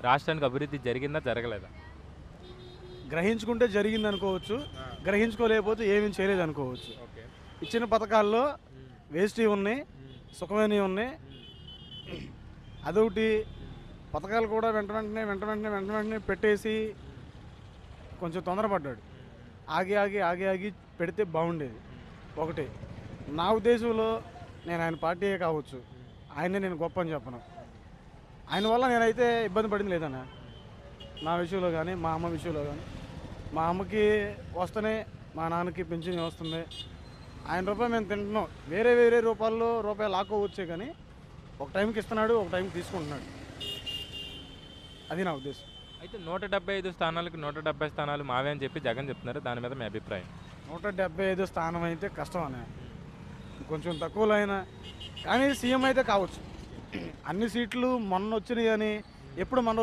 రాష్ట్రానికి అభివృద్ధి జరిగిందా జరగలేదా? గ్రహించుకుంటే జరిగింది అనుకోవచ్చు, గ్రహించుకోలేకపోతే ఏమీ చేయలేదు అనుకోవచ్చు. ఓకే. ఇచ్చిన పథకాల్లో వేస్ట్వి ఉన్నాయి, సుఖమైనవి ఉన్నాయి. అదొకటి, పథకాలు కూడా వెంట వెంటనే పెట్టేసి కొంచెం తొందరపడ్డాడు. ఆగి ఆగి ఆగి ఆగి పెడితే బాగుండేది. ఒకటి నా ఉద్దేశంలో, నేను ఆయన పార్టీయే కావచ్చు, ఆయనే నేను గొప్ప అని చెప్పను. ఆయన వల్ల నేనైతే ఇబ్బంది పడింది లేదన్న. నా విషయంలో కానీ, మా అమ్మ విషయంలో కానీ. మా అమ్మకి వస్తేనే మా నాన్నకి పెన్షన్ వస్తుంది. ఆయన రూపాయి మేము తింటున్నాం. వేరే వేరే రూపాల్లో రూపాయలు లాక్కోవచ్చే కానీ ఒక టైంకి ఇస్తున్నాడు, ఒక టైంకి తీసుకుంటున్నాడు. అది నా ఉద్దేశం. అయితే 175 స్థానాలకు 170 స్థానాలు మావే అని చెప్పి జగన్ చెప్తున్నారు. దాని మీద మీ అభిప్రాయం? 175 స్థానం అయితే కష్టం అనే, కొంచెం తక్కువలో అయినా కానీ సీఎం అయితే కావచ్చు. అన్ని సీట్లు మొన్న వచ్చినాయి అని ఎప్పుడు మన రోజులు